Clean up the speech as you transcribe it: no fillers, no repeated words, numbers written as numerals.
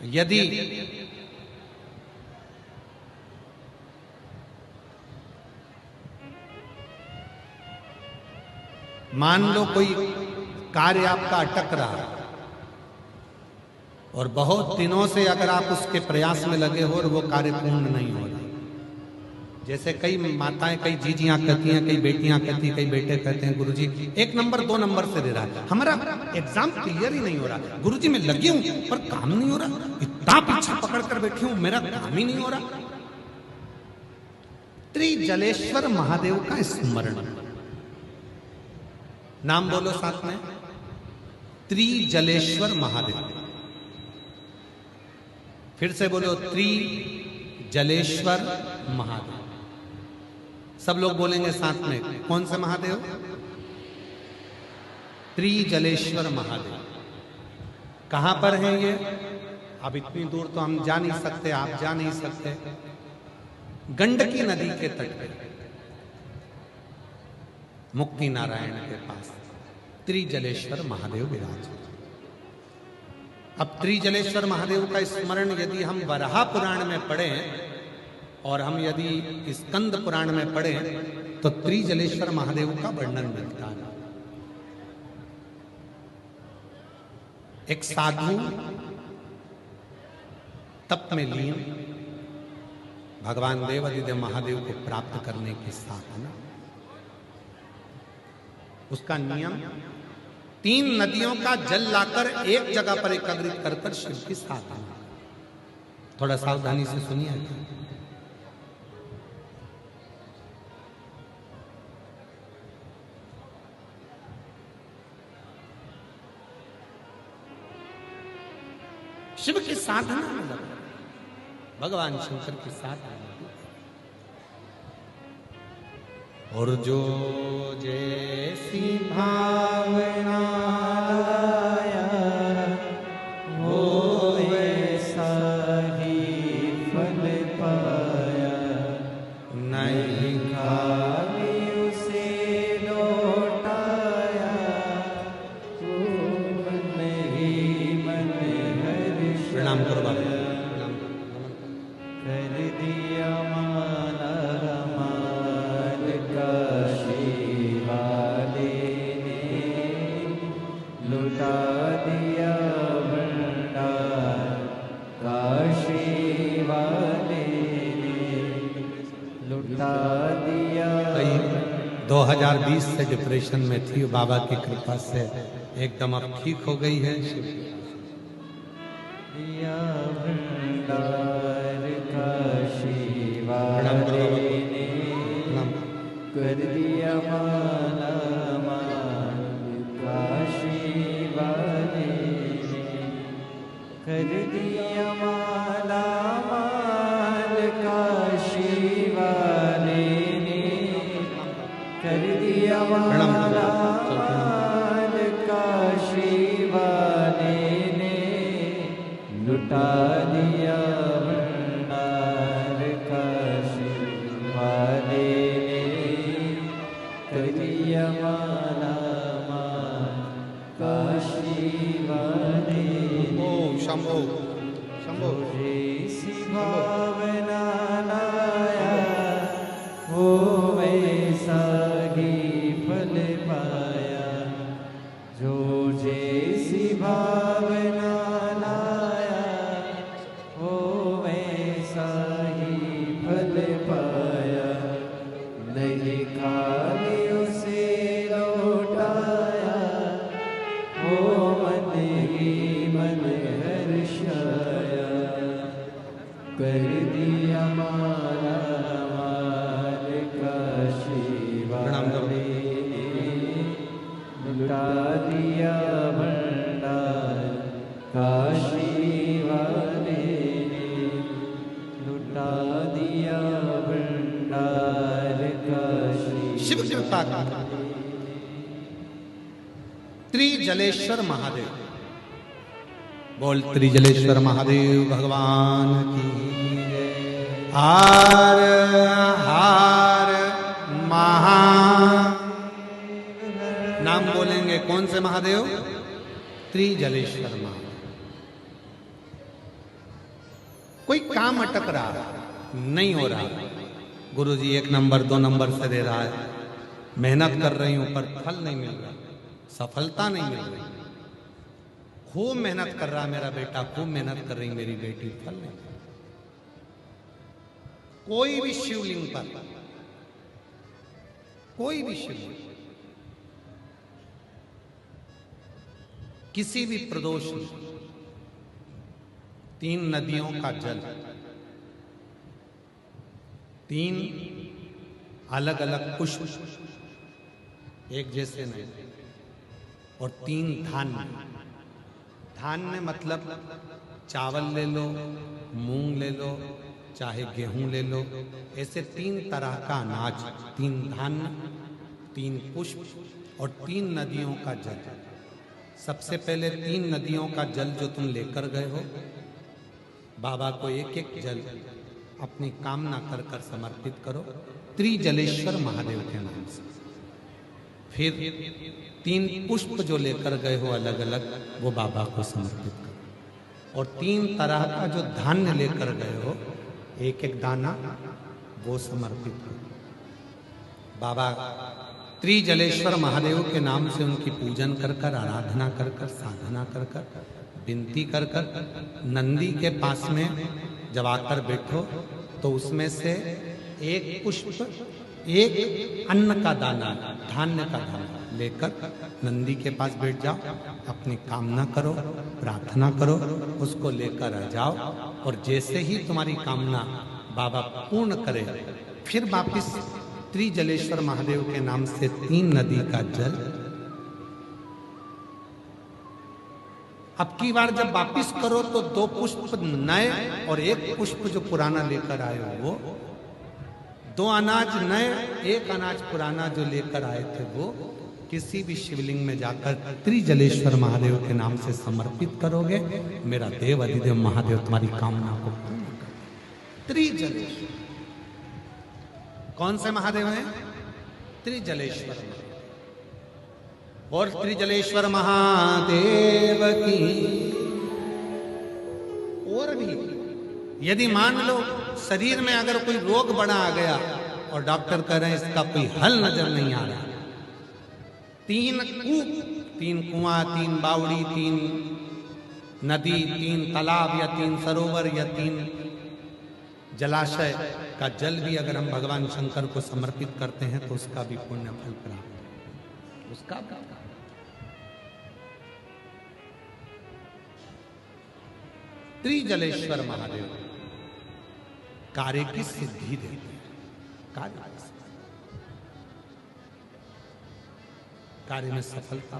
यदि मान लो कोई कार्य आपका अटक रहा है और बहुत दिनों से अगर आप उसके प्रयास में लगे हो और वो कार्य पूर्ण नहीं हो रहा, जैसे कई माताएं, कई जीजियां कहती हैं, कई बेटियां कहती हैं, कई बेटे कहते हैं, गुरुजी 1 नंबर 2 नंबर से दे रहा है, हमारा एग्जाम क्लियर ही नहीं हो रहा, गुरुजी मैं लगी हूं पर काम नहीं हो रहा, इतना पीछा पकड़ कर बैठी हूं मेरा काम ही नहीं हो रहा। त्रिजलेश्वर महादेव का स्मरण, नाम बोलो साथ में, त्रिजलेश्वर महादेव। फिर से बोलो, त्रिजलेश्वर महादेव। सब लोग बोलेंगे साथ में, कौन से महादेव? त्रिजलेश्वर महादेव। कहां पर हैं ये? अब इतनी दूर तो हम जा नहीं सकते, आप जा नहीं सकते। गंडकी नदी के तट पे मुक्ति नारायण के पास त्रिजलेश्वर महादेव विराज। अब त्रिजलेश्वर महादेव का स्मरण यदि हम वराह पुराण में पढ़ें और हम यदि स्कंद पुराण में पढ़ें तो त्रिजलेश्वर महादेव का वर्णन मिलता है। एक साधु तप में लीन भगवान देवादिदेव महादेव को प्राप्त करने के साधन, उसका नियम 3 नदियों का जल लाकर एक जगह पर एकत्रित कर कर शिव की साधना। थोड़ा सावधानी से सुनिए। शिव की साधना में लगा, भगवान शंकर की साधना। और जो जैसी भावना लाया वो वैसा ही फल पाया, नहीं खाली उसे लौटाया, वो मन ही मन हर्ष। प्रणाम करो बाबा, प्रणाम करो। कर दिया माला लुटा दिया भंडार काशी वाले ने, लुटा दिया। 2020 से डिप्रेशन में थी, बाबा की कृपा से एकदम अब ठीक हो गई है। दिया भंडार काशी वाले ने, कर दिया माला काशी वाले ने, कर दिया माला माल काशी वाले ने, कर दिया माला माल काशी वाले ने, लुटा दिया भंडार काशी वाले ने, कर दिया माला शंभो शंभो। जैसी भावना लाया वो वैसा ही फल पाया, जो जैसी भावना लाया वो वैसा ही फल पाया, नहीं खाली उसे लौटाया, वो मन ही मन हर्षाया, कर दिया माला माल काशी वाले ने, लुटा दिया भंडार काशी वाले ने, लुटा दिया भंडार काशी। शिव कृपा का त्रिजलेश्वर महादेव, बोल त्रिजलेश्वर महादेव भगवान की। हार हार महा, नाम बोलेंगे कौन से महादेव? त्रिजलेश्वर महादेव। कोई काम अटक रहा है, नहीं हो रहा, गुरुजी 1 नंबर 2 नंबर से दे रहा है, मेहनत कर रही हूं पर फल नहीं मिल रहा, सफलता नहीं मिल रही, खूब मेहनत कर रहा मेरा बेटा, खूब मेहनत कर रही मेरी बेटी, फल नहीं। कोई भी शिवलिंग पर, कोई भी शिवलिंग, किसी भी प्रदोष में 3 नदियों का जल, 3 अलग अलग पुष्प, एक जैसे नहीं, और 3 धान्य। धान्य मतलब चावल ले लो, मूंग ले लो, चाहे गेहूं ले लो, ऐसे 3 तरह का अनाज, 3 धान्य, 3 पुष्प और 3 नदियों का जल। सबसे पहले 3 नदियों का जल जो तुम लेकर गए हो, बाबा को एक एक जल अपनी कामना कर कर समर्पित करो, त्रिजलेश्वर महादेव के नाम से। फिर 3 पुष्प जो लेकर गए हो अलग अलग, वो बाबा को समर्पित करो, और 3 तरह का जो धान्य लेकर गए हो, एक एक दाना वो समर्पित करो। बाबा त्रिजलेश्वर महादेव के नाम से उनकी पूजन कर कर, आराधना कर कर, साधना कर कर, विनती कर कर, नंदी के पास में जब आकर बैठो तो उसमें से एक पुष्प, एक अन्न का दाना, धान्य का दाना लेकर नंदी के पास बैठ जाओ, अपनी कामना करो, प्रार्थना करो, उसको लेकर आ जाओ, और जैसे ही तुम्हारी कामना बाबा पूर्ण करे, फिर वापिस त्रिजलेश्वर महादेव के नाम से 3 नदी का जल। अब की बार जब वापिस करो तो 2 पुष्प नए और 1 पुष्प जो पुराना लेकर आए हो वो, 2 अनाज नए, 1 अनाज पुराना जो लेकर आए थे वो किसी भी शिवलिंग में जाकर त्रिजलेश्वर महादेव के नाम से समर्पित करोगे, मेरा देव अधिदेव महादेव तुम्हारी कामना को पूर्ण कर। त्रिजलेश्वर कौन से महादेव हैं? त्रिजलेश्वर। और त्रिजलेश्वर महादेव की। और भी यदि मान लो शरीर में अगर कोई रोग बड़ा आ गया और डॉक्टर कह रहे हैं इसका कोई हल नजर नहीं आ रहा, 3 कुआं, 3 बावड़ी, 3 नदी, 3 तालाब या 3 सरोवर या 3 जलाशय का जल भी अगर हम भगवान शंकर को समर्पित करते हैं तो उसका भी पुण्य फल प्राप्त, उसका भी। त्रिजलेश्वर महादेव कार्य की सिद्धि देते हैं, कार्य में सफलता।